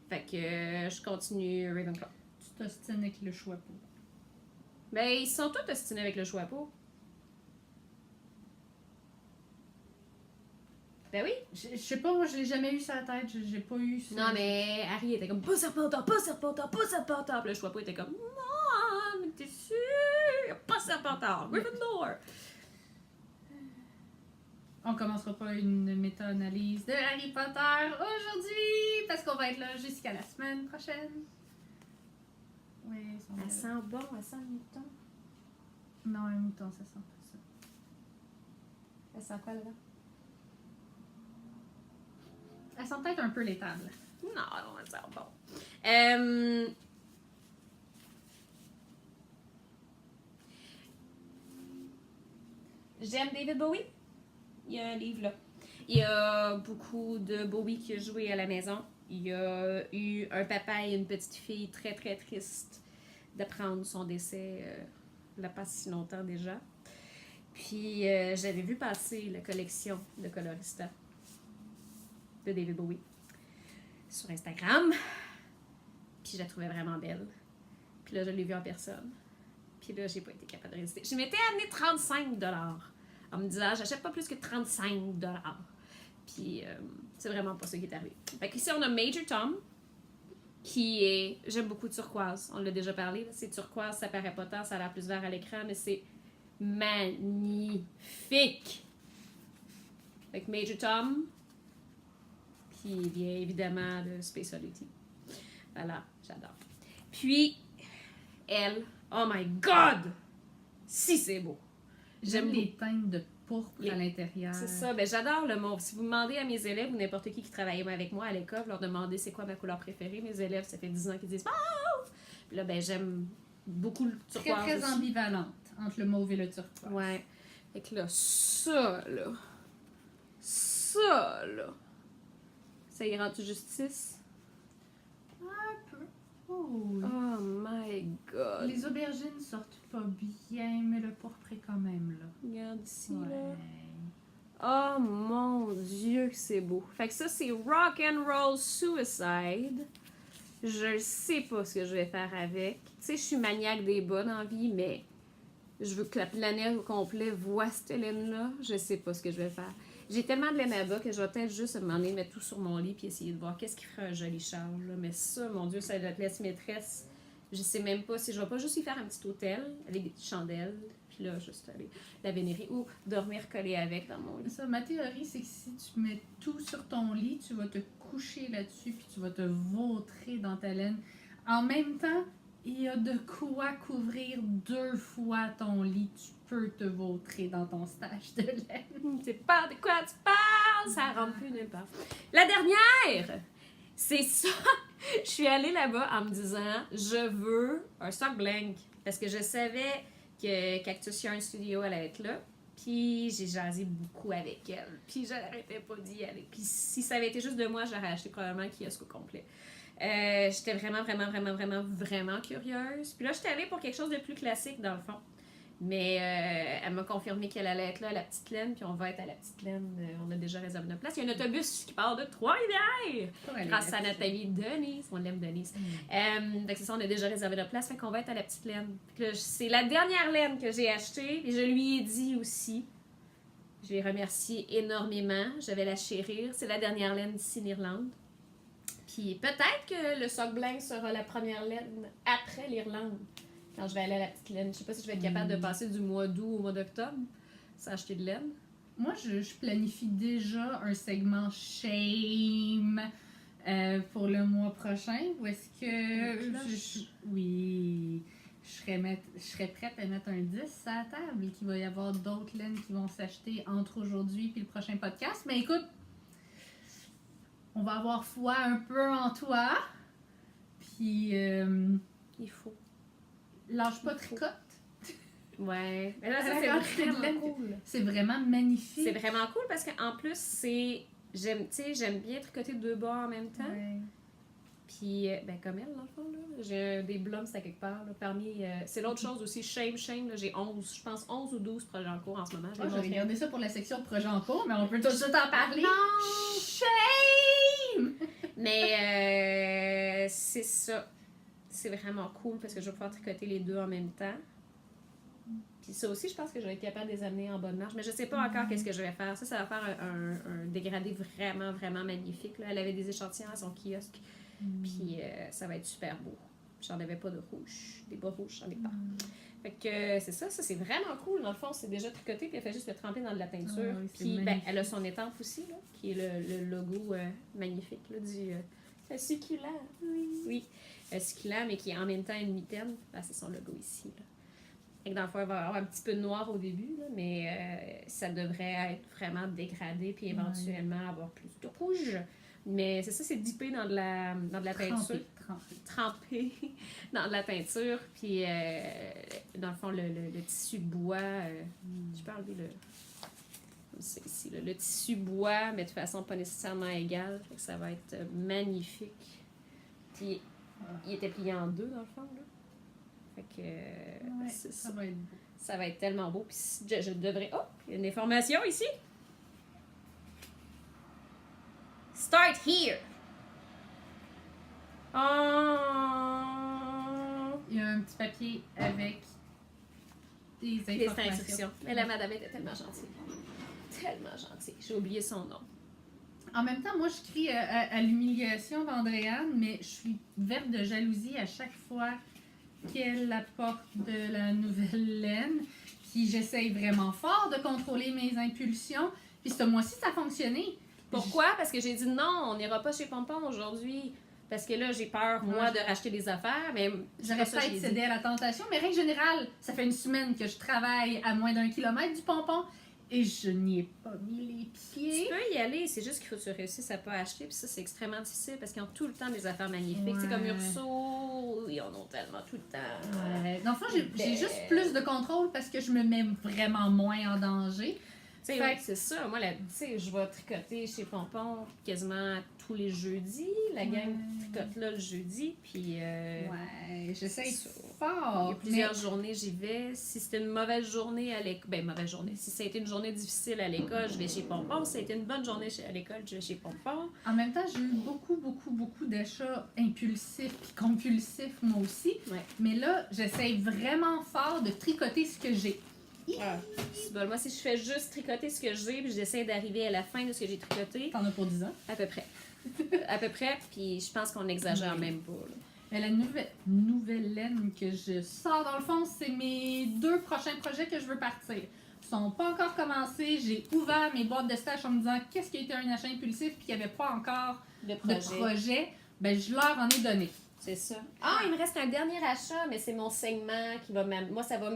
Fait que je continue Ravenclaw. Tu t'ostines avec le choix pour. Ben, ils sont tous ostinés avec le choix pour. Ben oui. Je sais pas, moi, je l'ai jamais eu sur la tête. J'ai pas eu ça. Non, mais Harry était comme pas Serpentard, pas Serpentard, pas Serpentard. Puis le choix pas était comme non, mais t'es sûr, pas Serpentard, Gryffindor. On commencera pas une méta-analyse de Harry Potter aujourd'hui parce qu'on va être là jusqu'à la semaine prochaine. Oui, ils sont Elle belles. sent bon, elle sent le mouton. Non, un mouton, ça sent pas ça. Elle sent quoi là-dedans? Elle sent peut-être un peu l'étable. Non, elle sent bon. J'aime David Bowie. Il y a un livre là. Il y a beaucoup de Bowie qui a joué à la maison. Il y a eu un papa et une petite fille très très tristes d'apprendre son décès il n'y a pas si longtemps déjà. Puis j'avais vu passer la collection de Colorista de David Bowie sur Instagram. Puis je la trouvais vraiment belle. Puis là, je l'ai vue en personne. Puis là, j'ai pas été capable de résister. Je m'étais amené 35$ en me disant, j'achète pas plus que 35$. Puis c'est vraiment pas ça qui est arrivé. Fait qu'ici, on a Major Tom, qui est... J'aime beaucoup turquoise. On l'a déjà parlé. Là. C'est turquoise, ça paraît pas tant, ça a l'air plus vert à l'écran, mais c'est magnifique. Fait que Major Tom, qui vient évidemment de Space Oddity. Voilà, j'adore. Puis, elle, oh my god! Si c'est beau! J'aime les teintes de pourpre Les- à l'intérieur. C'est ça, ben j'adore le mauve. Si vous demandez à mes élèves ou n'importe qui travaillait avec moi à l'école, leur demandez c'est quoi ma couleur préférée, mes élèves, ça fait 10 ans qu'ils disent mauve! Puis là, ben j'aime beaucoup le Très, turquoise très aussi. ambivalente entre le mauve et le turquoise. Ouais. Fait que là, ça, ça y rend-tu justice? Un peu. Oh, oui. Oh my god! Les aubergines sortent pas bien, mais le pourpre est quand même là. Regarde ici, Ouais. là. Oh mon Dieu que c'est beau. Fait que ça, c'est Rock and Roll Suicide. Je sais pas ce que je vais faire avec. Tu sais, je suis maniaque des bas dans la vie, mais je veux que la planète au complet voit cette laine-là. Je sais pas ce que je vais faire. J'ai tellement de laine à bas que je vais peut-être juste à un moment donné mettre tout sur mon lit puis essayer de voir qu'est-ce qui ferait un joli charge. Là. Mais ça, mon Dieu, ça la laisse maîtresse. Je sais même pas si je vais pas juste y faire un petit hôtel avec des petites chandelles. Puis là, juste aller la vénérer ou dormir collé avec dans mon lit. Ça, ma théorie, c'est que si tu mets tout sur ton lit, tu vas te coucher là-dessus puis tu vas te vautrer dans ta laine. En même temps, il y a de quoi couvrir 2 fois ton lit. Tu peux te vautrer dans ton stage de laine. Tu sais pas de quoi tu parles, ça rentre plus nulle part. La dernière, c'est ça. Je suis allée là-bas en me disant, je veux un sock blank. Parce que je savais que Cactus Yarn Studio allait être là. Puis j'ai jasé beaucoup avec elle. Puis je n'arrêtais pas d'y aller. Puis si ça avait été juste de moi, j'aurais acheté probablement le kiosque au complet. J'étais vraiment curieuse. Puis là, j'étais allée pour quelque chose de plus classique dans le fond. Mais elle m'a confirmé qu'elle allait être là à la Petite Laine, puis on va être à la Petite Laine. On a déjà réservé notre place. Il y a un autobus qui part de Trois-Rivières grâce à notre amie Denise. On l'aime, Denise. Donc c'est ça, on a déjà réservé notre place, fait qu'on va être à la Petite Laine. Puis là, c'est la dernière laine que j'ai achetée, et je lui ai dit aussi. Je l'ai remercié énormément. Je vais la chérir. C'est la dernière laine d'ici en Irlande. Puis peut-être que le sock blanc sera la première laine après l'Irlande. Quand je vais aller à la Petite Laine. Je sais pas si je vais être capable de passer du mois d'août au mois d'octobre sans acheter de laine. Moi, je planifie déjà un segment shame pour le mois prochain. Où est-ce que... Oui. Je serais prête à mettre un 10 à la table, qu'il va y avoir d'autres laines qui vont s'acheter entre aujourd'hui et le prochain podcast. Mais écoute, on va avoir foi un peu en toi. Puis, Il faut. lâche pas tricote. Ouais. Mais là, ça, La c'est quantité de vraiment laine. cool. C'est vraiment magnifique. C'est vraiment cool parce qu'en plus, c'est... J'aime bien tricoter 2 bas en même temps. Ouais. Puis, ben, comme elle, dans le fond, là, j'ai des blums, c'est à quelque part. Là, parmi, c'est l'autre chose aussi, shame, là, j'ai 11, je pense 11 ou 12 projets en cours en ce moment. Je les J'ai montre. regardé ça pour la section projet en cours, mais on peut tout de suite en parler. Non! Shame! Mais c'est ça. C'est vraiment cool parce que je vais pouvoir tricoter les 2 en même temps. Puis ça aussi, je pense que je vais être capable de les amener en bonne marche. Mais je sais pas encore qu'est-ce que je vais faire. Ça va faire un dégradé vraiment magnifique. Là. Elle avait des échantillons à son kiosque. Puis ça va être super beau. J'en avais pas de rouge. Des bas rouges, j'en ai pas. Fait que c'est ça c'est vraiment cool. Dans le fond, c'est déjà tricoté, puis elle fait juste le tremper dans de la teinture. Ah oui, c'est Puis ben, magnifique. elle a son étampe aussi, là, qui est le logo magnifique là, du Un succulent. Oui. Un succulent, mais qui est en même temps une mitaine. Ah, c'est son logo ici. Là. Fait que dans le fond, il va avoir un petit peu de noir au début, là, mais ça devrait être vraiment dégradé puis éventuellement avoir plus de rouge. Mais c'est ça, c'est dippé dans de la peinture. Trempé dans de la peinture. Puis, dans le fond, le tissu bois... Je peux enlever c'est ici, là, le tissu bois, mais de façon pas nécessairement égale. Fait que ça va être magnifique. Puis, il était plié en deux, dans le fond, là. Fait que... ça va être beau. Ça va être tellement beau. Puis, je devrais... Oh! Il y a une information ici. Start here! Oh! Il y a un petit papier avec des instructions. Mais la madame était tellement gentille. Tellement gentille. J'ai oublié son nom. En même temps, moi, je crie à l'humiliation d'Andréane, mais je suis verte de jalousie à chaque fois qu'elle apporte de la nouvelle laine. Puis j'essaye vraiment fort de contrôler mes impulsions. Puis ce mois-ci, ça a fonctionné. Pourquoi? Parce que j'ai dit non, on n'ira pas chez Pompon aujourd'hui. Parce que là, j'ai peur, moi, de racheter des affaires. Mais j'aurais peut-être cédé à la tentation. Mais règle générale, ça fait une semaine que je travaille à moins d'1 kilomètre du Pompon. Et je n'y ai pas mis les pieds. Tu peux y aller, c'est juste qu'il faut que tu réussisses à pas acheter. Puis ça, c'est extrêmement difficile parce qu'ils ont tout le temps des affaires magnifiques. Ouais. Tu sais, comme Urso, ils en ont tellement tout le temps. Ouais. Dans le fond, j'ai juste plus de contrôle parce que je me mets vraiment moins en danger. Ouais, c'est ça. Moi, je vais tricoter chez Pompon quasiment tous les jeudis. La gang tricote là le jeudi. Puis, j'essaie fort. Il y a plusieurs journées, j'y vais. Si c'était une mauvaise journée à l'école, mauvaise journée. Si ça a été une journée difficile à l'école, je vais chez Pompon. Si ça a été une bonne journée à l'école, je vais chez Pompon. En même temps, j'ai eu beaucoup d'achats impulsifs et compulsifs, moi aussi. Ouais. Mais là, j'essaie vraiment fort de tricoter ce que j'ai. Bon, moi, si je fais juste tricoter ce que j'ai, puis j'essaie d'arriver à la fin de ce que j'ai tricoté. T'en as pour 10 ans? À peu près. À peu près, puis je pense qu'on exagère même pas. Là. Mais la nouvelle laine que je sors, dans le fond, c'est mes 2 prochains projets que je veux partir. Ils sont pas encore commencés. J'ai ouvert mes boîtes de stash en me disant qu'est-ce qui a été un achat impulsif, puis qu'il n'y avait pas encore de projet. Ben, je leur en ai donné. C'est ça. Il me reste un dernier achat, mais c'est mon segment qui va m'amener. Moi, ça va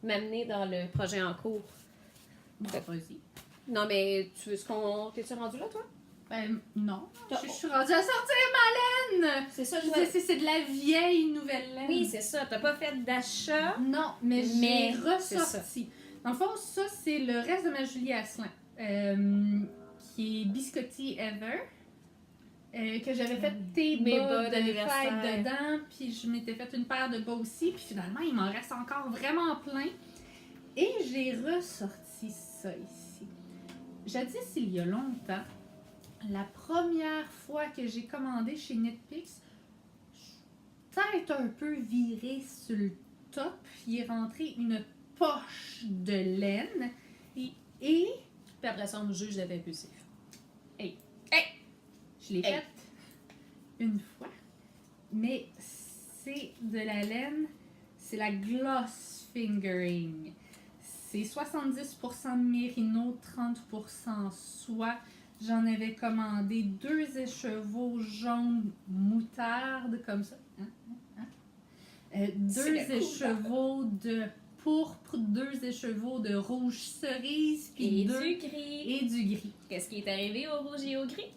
m'amener dans le projet en cours. Bon, vas-y. Non, mais tu veux ce qu'on... T'es-tu rendu là, toi? Ben, non. Je suis rendue à sortir ma laine! C'est ça, c'est de la vieille nouvelle laine. Oui, c'est ça. T'as pas fait d'achat. Non, mais j'ai ressorti. Dans le fond, ça, c'est le reste de ma Julie Asselin, qui est Biscotti Ever. Que j'avais fait tes bas de fête dedans, puis je m'étais fait une paire de bas aussi, puis finalement, il m'en reste encore vraiment plein. Et j'ai ressorti ça ici. Jadis, il y a longtemps, la première fois que j'ai commandé chez Knitpicks, tête un peu virée sur le top, il est rentré une poche de laine, et puis après ça, on me juge d'être impulsif. Je l'ai faite une fois, mais c'est de la laine, c'est la gloss fingering. C'est 70% mérino, 30% soie. J'en avais commandé 2 écheveaux jaunes moutarde, comme ça. 2 écheveaux de pourpre, 2 écheveaux de rouge cerise, puis du gris. Et du gris. Qu'est-ce qui est arrivé au rouge et au gris?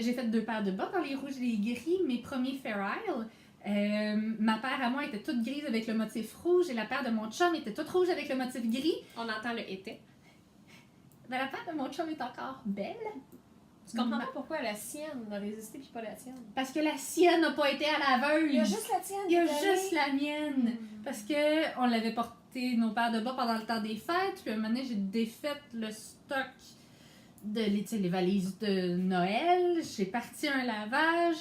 J'ai fait 2 paires de bas dans les rouges et les gris. Mes premiers Fair Isle. Ma paire à moi était toute grise avec le motif rouge et la paire de mon chum était toute rouge avec le motif gris. On entend le « était ». Ben, la paire de mon chum est encore belle. Tu comprends pas pourquoi la sienne a résisté puis pas la tienne? Parce que la sienne n'a pas été à laveuse. Il y a juste la tienne. Il y a juste la mienne. Parce que on l'avait porté nos paires de bas pendant le temps des fêtes. Puis à un moment donné, j'ai défait le stock de les valises de Noël. J'ai parti un lavage.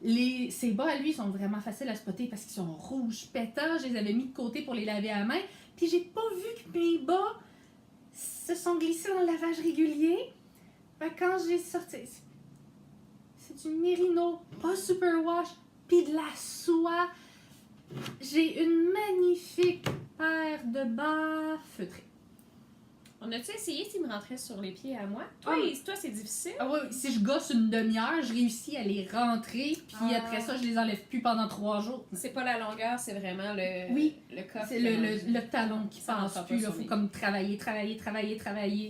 Ces bas à lui sont vraiment faciles à spotter parce qu'ils sont rouges pétants. Je les avais mis de côté pour les laver à main. Puis j'ai pas vu que mes bas se sont glissés dans le lavage régulier. Quand j'ai sorti, c'est du mérino, pas superwash, puis de la soie. J'ai une magnifique paire de bas feutrés. On a-tu essayé s'il me rentrait sur les pieds à moi? Toi, toi c'est difficile. Ah oui, si je gosse une demi-heure, je réussis à les rentrer, puis après ça, je les enlève plus pendant 3 jours. C'est pas la longueur, c'est vraiment le, le coffre. C'est le talon qui Ça passe rentre plus. pas Il sur faut les- comme travailler.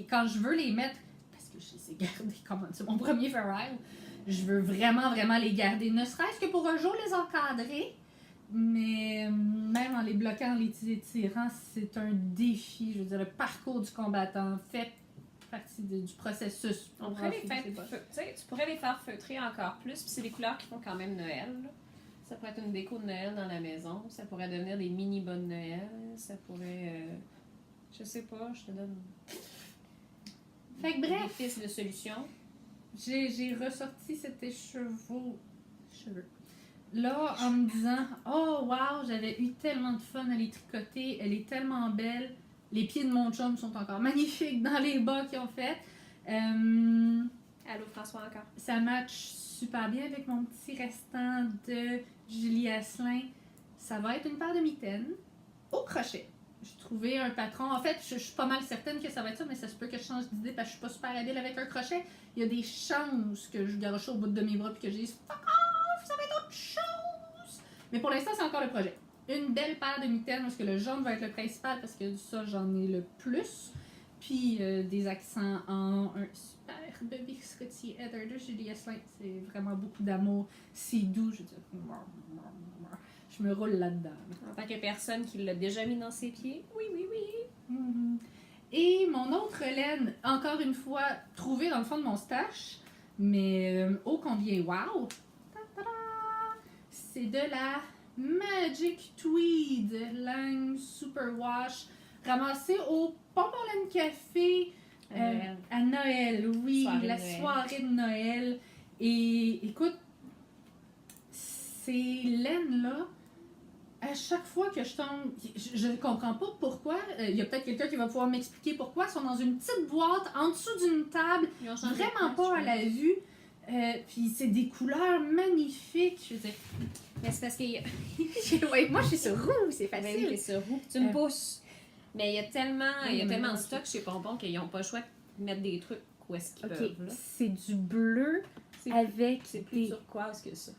Quand je veux les mettre, parce que je les ai gardés comme c'est mon premier Feral, je veux vraiment les garder. Ne serait-ce que pour un jour les encadrer. Mais même en les bloquant, en les étirant, c'est un défi. Je veux dire, le parcours du combattant fait partie du processus. On pourrait les faire, C'est pas- tu sais, tu pourrais les faire feutrer encore plus, puis c'est des couleurs qui font quand même Noël. Là. Ça pourrait être une déco de Noël dans la maison, ça pourrait devenir des mini bonnes Noël, ça pourrait, je sais pas, je te donne Fait que bref, des pistes de solutions. j'ai ressorti cet cheveux là en me disant oh wow, j'avais eu tellement de fun à les tricoter, elle est tellement belle. Les pieds de mon chum sont encore magnifiques dans les bas qu'ils ont fait. Allô François encore. Ça match super bien avec mon petit restant de Julie Asselin. Ça va être une paire de mitaines au crochet. J'ai trouvé un patron. En fait, je suis pas mal certaine que ça va être ça, mais ça se peut que je change d'idée parce que je suis pas super habile avec un crochet. Il y a des chances que je garoche au bout de mes bras puis que je dise fuck off, ça va être autre chose. Mais pour l'instant, c'est encore le projet. Une belle paire de mitaines parce que le jaune va être le principal parce que ça, j'en ai le plus. Puis des accents en un superbe biscotti Heather de Julie Asselin. C'est vraiment beaucoup d'amour. C'est doux, je veux dire. Je me roule là-dedans. En tant que personne qui l'a déjà mis dans ses pieds, oui, oui, oui. Mhm. Et mon autre laine, encore une fois, trouvée dans le fond de mon stash, mais ô combien wow! Ta-ta-da! C'est de la Magic Tweed Lang Superwash, ramassée au Bonbon Laine Café à Noël, oui, Soirée la de Noël. soirée de Noël. Et écoute, ces laines-là, à chaque fois que je tombe, je ne comprends pas pourquoi. Il y a peut-être quelqu'un qui va pouvoir m'expliquer pourquoi. Ils sont dans une petite boîte en dessous d'une table, Ils ont changé de vraiment place, pas à je la vue. Puis c'est des couleurs magnifiques. Je veux dire, pense. Mais c'est parce qu'il y a... ouais, moi je suis sur roue, c'est Ben oui, facile. t'es sur roue, tu me pousses. Mais il y a tellement de stock chez Pompon qu'ils n'ont pas le choix de mettre des trucs où est-ce qu'ils Ok, peuvent. Là. c'est du bleu C'est avec c'est plus des. turquoise que ça.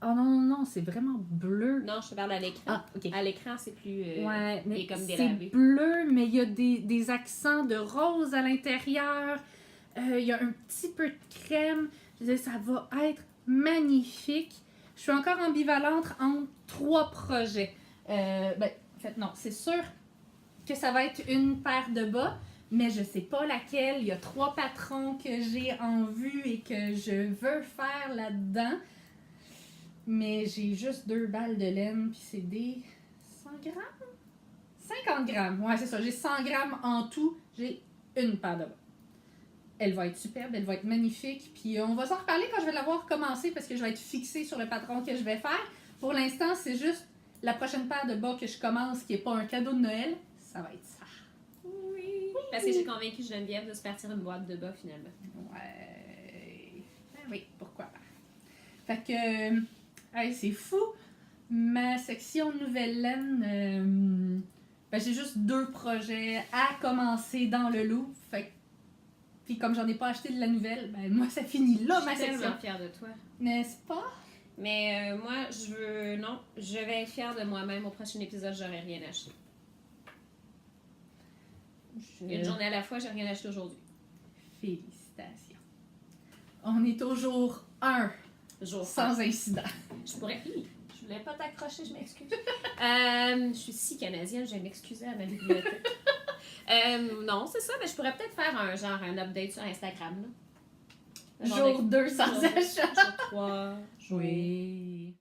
Oh non, c'est vraiment bleu. Non, je te parle à l'écran. Ah, ok. À l'écran, c'est plus... Ouais, il mais est comme c'est délavé. bleu, mais il y a des accents de rose à l'intérieur. Il y a un petit peu de crème. Je veux dire, ça va être magnifique. Je suis encore ambivalente entre 3 projets. En fait, non, c'est sûr que ça va être une paire de bas, mais je sais pas laquelle. Il y a 3 patrons que j'ai en vue et que je veux faire là-dedans. Mais j'ai juste 2 balles de laine, puis c'est des 100 grammes? 50 grammes, ouais, c'est ça. J'ai 100 grammes en tout. J'ai une paire de bas. Elle va être superbe, elle va être magnifique. Puis on va s'en reparler quand je vais l'avoir commencé parce que je vais être fixée sur le patron que je vais faire. Pour l'instant, c'est juste la prochaine paire de bas que je commence qui n'est pas un cadeau de Noël. Ça va être ça. Oui. Parce que j'ai convaincu Geneviève de se partir une boîte de bas, finalement. Ouais. Ben oui, pourquoi pas. Fait que, hey, c'est fou. Ma section nouvelle laine, ben j'ai juste 2 projets à commencer dans le loup. Fait que, puis comme j'en ai pas acheté de la nouvelle, ben moi ça finit là ma Je suis section. tellement fière de toi. N'est-ce pas? Mais moi, je vais être fière de moi-même. Au prochain épisode, j'aurai rien acheté. Une journée à la fois, j'ai rien acheté aujourd'hui. Félicitations. On est au jour 1, Jour sans incident. Je pourrais... Je voulais pas t'accrocher, je m'excuse. Je suis si canadienne, je vais m'excuser à ma bibliothèque. Non, c'est ça, mais je pourrais peut-être faire un update sur Instagram. Là. Jour 2 sans jour- achat. Jour 3, jour... Oui.